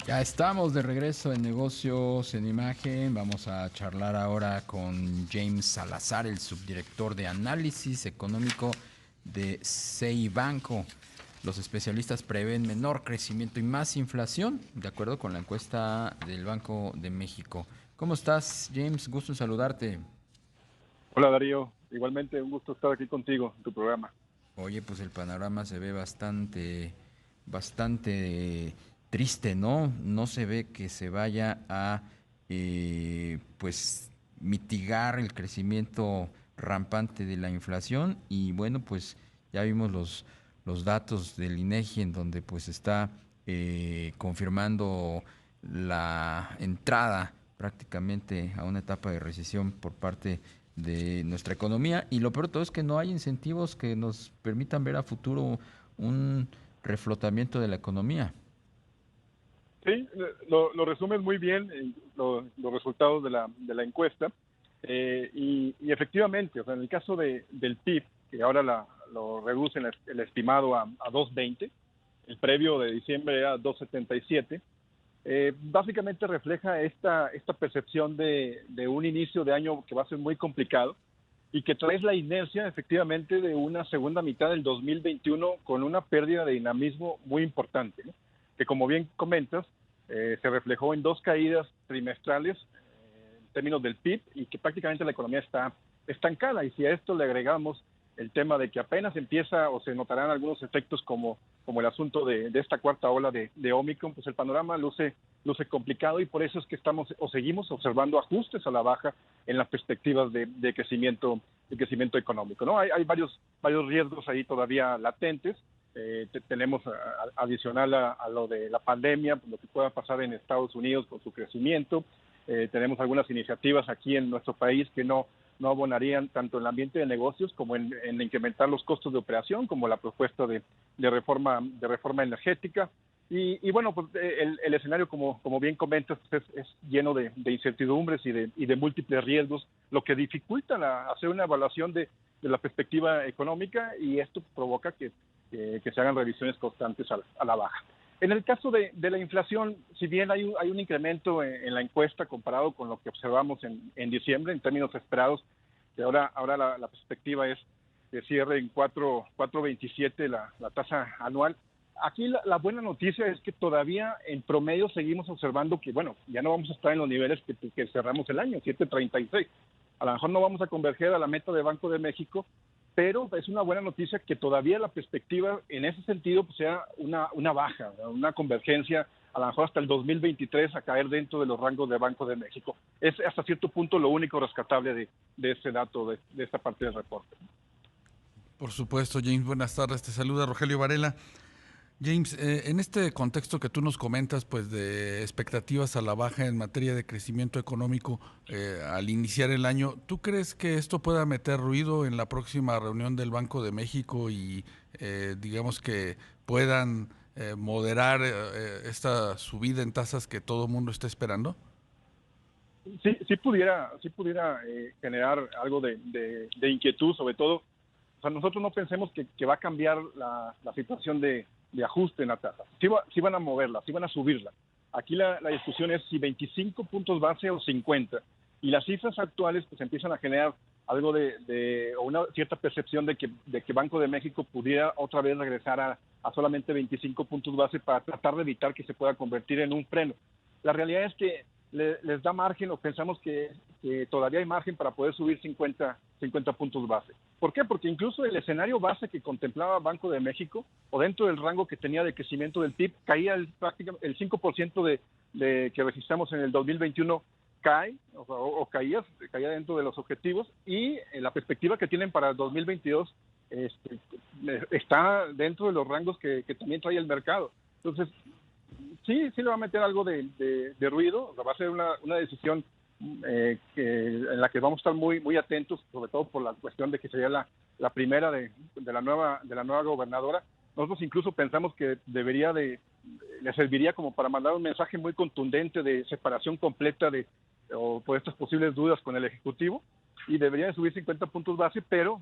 Ya estamos de regreso en Negocios en Imagen. Vamos a charlar ahora con James Salazar, el subdirector de análisis económico de CI Banco. Los especialistas prevén menor crecimiento y más inflación, de acuerdo con la encuesta del Banco de México. ¿Cómo estás, James? Gusto en saludarte. Hola Darío, igualmente un gusto estar aquí contigo en tu programa. Oye, pues el panorama se ve bastante triste, ¿no? No se ve que se vaya a, pues, mitigar el crecimiento rampante de la inflación y bueno, pues ya vimos los datos del INEGI en donde pues está confirmando la entrada prácticamente a una etapa de recesión por parte de nuestra economía y lo peor de todo es que no hay incentivos que nos permitan ver a futuro un reflotamiento de la economía. Sí, lo resumes muy bien, los resultados de la encuesta. Y efectivamente, o sea, en el caso del PIB, que ahora lo reducen el estimado a 2.20, el previo de diciembre era 2.77, básicamente refleja esta percepción de un inicio de año que va a ser muy complicado y que trae la inercia efectivamente de una segunda mitad del 2021 con una pérdida de dinamismo muy importante, ¿no? Que como bien comentas, se reflejó en dos caídas trimestrales en términos del PIB y que prácticamente la economía está estancada. Y si a esto le agregamos el tema de que apenas empieza o se notarán algunos efectos como el asunto de esta cuarta ola de Omicron, pues el panorama luce complicado y por eso es que estamos o seguimos observando ajustes a la baja en las perspectivas de crecimiento económico, ¿no? Hay varios riesgos ahí todavía latentes. Tenemos adicional a lo de la pandemia, lo que pueda pasar en Estados Unidos con su crecimiento. Tenemos algunas iniciativas aquí en nuestro país que no abonarían tanto en el ambiente de negocios como en incrementar los costos de operación, como la propuesta de reforma energética. Y bueno, pues el escenario, como bien comentas, es lleno de incertidumbres y de múltiples riesgos, lo que dificulta hacer una evaluación de la perspectiva económica y esto provoca que se hagan revisiones constantes a la baja. En el caso de la inflación, si bien hay un incremento en la encuesta comparado con lo que observamos en diciembre, en términos esperados, que ahora la perspectiva es que cierre en 4.27 la tasa anual. Aquí la buena noticia es que todavía en promedio seguimos observando que, bueno, ya no vamos a estar en los niveles que cerramos el año, 7.36. A lo mejor no vamos a converger a la meta de Banco de México, pero es una buena noticia que todavía la perspectiva en ese sentido pues, sea una baja, una convergencia a lo mejor hasta el 2023 a caer dentro de los rangos de Banco de México. Es hasta cierto punto lo único rescatable de ese dato, de esta parte del reporte. Por supuesto, James, buenas tardes. Te saluda Rogelio Varela. James, en este contexto que tú nos comentas, pues de expectativas a la baja en materia de crecimiento económico al iniciar el año, ¿tú crees que esto pueda meter ruido en la próxima reunión del Banco de México y digamos que puedan moderar esta subida en tasas que todo el mundo está esperando? Sí pudiera generar algo de inquietud, sobre todo, o sea, nosotros no pensemos que va a cambiar la situación de ajuste en la tasa. Sí van a moverla, sí van a subirla. Aquí la discusión es si 25 puntos base o 50. Y las cifras actuales pues empiezan a generar algo o una cierta percepción de que Banco de México pudiera otra vez regresar a solamente 25 puntos base para tratar de evitar que se pueda convertir en un freno. La realidad es que les da margen o pensamos que todavía hay margen para poder subir 50 puntos base. ¿Por qué? Porque incluso el escenario base que contemplaba Banco de México o dentro del rango que tenía de crecimiento del PIB caía prácticamente el 5% que registramos en el 2021 cae o caía dentro de los objetivos y la perspectiva que tienen para el 2022 está dentro de los rangos que también trae el mercado. Entonces, sí le va a meter algo de ruido, va a ser una decisión en la que vamos a estar muy atentos, sobre todo por la cuestión de que sería la primera de la nueva gobernadora. Nosotros incluso pensamos que le serviría como para mandar un mensaje muy contundente de separación completa o por estas posibles dudas con el Ejecutivo y debería de subir 50 puntos base, pero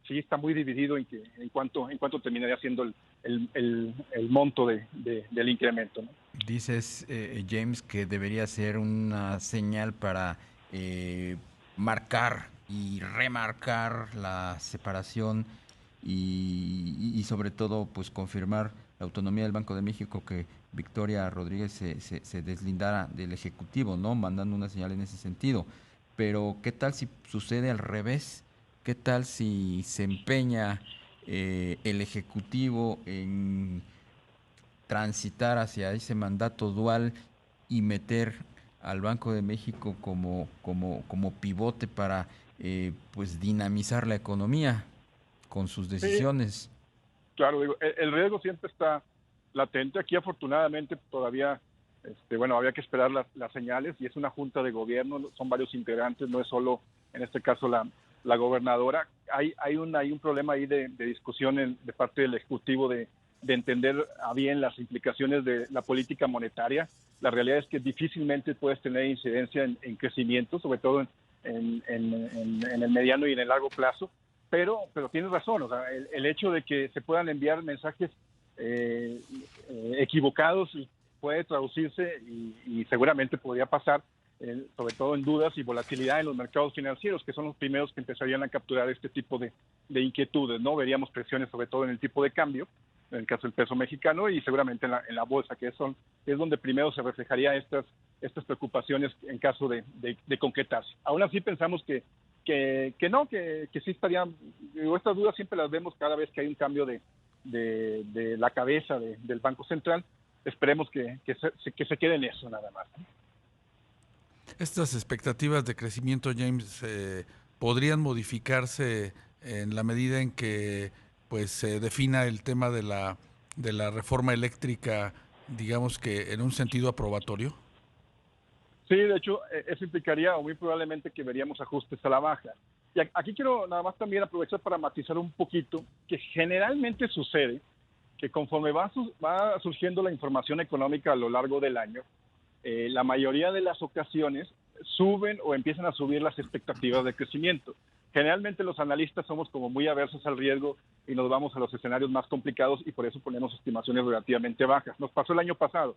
sí está muy dividido en cuánto terminaría siendo el monto del incremento, ¿no? Dices, James, que debería ser una señal para marcar y remarcar la separación y sobre todo pues confirmar la autonomía del Banco de México, que Victoria Rodríguez se deslindara del Ejecutivo, ¿no? Mandando una señal en ese sentido. Pero ¿qué tal si sucede al revés? ¿Qué tal si se empeña el Ejecutivo en transitar hacia ese mandato dual y meter al Banco de México como pivote para pues dinamizar la economía con sus Sí, decisiones? claro, digo, el riesgo siempre está latente. Aquí afortunadamente todavía, bueno, había que esperar las señales y es una junta de gobierno, son varios integrantes, no es solo en este caso la gobernadora. Hay un problema ahí de discusión de parte del Ejecutivo de entender a bien las implicaciones de la política monetaria. La realidad es que difícilmente puedes tener incidencia en crecimiento, sobre todo en el mediano y en el largo plazo. Pero tienes razón, o sea, el hecho de que se puedan enviar mensajes equivocados puede traducirse y seguramente podría pasar, sobre todo en dudas y volatilidad en los mercados financieros, que son los primeros que empezarían a capturar este tipo de inquietudes, ¿no? Veríamos presiones sobre todo en el tipo de cambio, en el caso del peso mexicano, y seguramente en la bolsa, que es donde primero se reflejaría estas preocupaciones en caso de concretarse. Aún así pensamos que sí estaría, digo, estas dudas siempre las vemos cada vez que hay un cambio de la cabeza del Banco Central. Esperemos que se quede en eso nada más. Estas expectativas de crecimiento, James, podrían modificarse en la medida en que pues se defina el tema de la reforma eléctrica, digamos que en un sentido aprobatorio. Sí, de hecho, eso implicaría o muy probablemente que veríamos ajustes a la baja. Y aquí quiero nada más también aprovechar para matizar un poquito que generalmente sucede que conforme va surgiendo la información económica a lo largo del año, la mayoría de las ocasiones suben o empiezan a subir las expectativas de crecimiento. Generalmente los analistas somos como muy aversos al riesgo y nos vamos a los escenarios más complicados y por eso ponemos estimaciones relativamente bajas. Nos pasó el año pasado.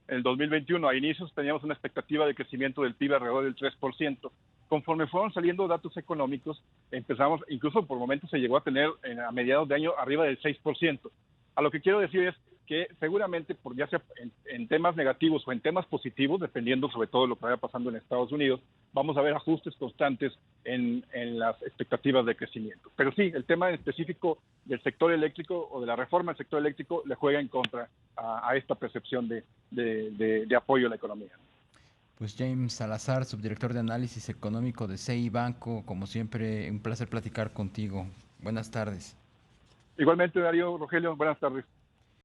En el 2021, a inicios teníamos una expectativa de crecimiento del PIB alrededor del 3%. Conforme fueron saliendo datos económicos, empezamos, incluso por momentos se llegó a tener a mediados de año arriba del 6%. A lo que quiero decir es que seguramente, por ya sea en temas negativos o en temas positivos, dependiendo sobre todo de lo que vaya pasando en Estados Unidos, vamos a ver ajustes constantes en las expectativas de crecimiento. Pero sí, el tema en específico del sector eléctrico o de la reforma del sector eléctrico le juega en contra a esta percepción de apoyo a la economía. Pues James Salazar, subdirector de análisis económico de CI Banco, como siempre, un placer platicar contigo. Buenas tardes. Igualmente, Darío, Rogelio, buenas tardes.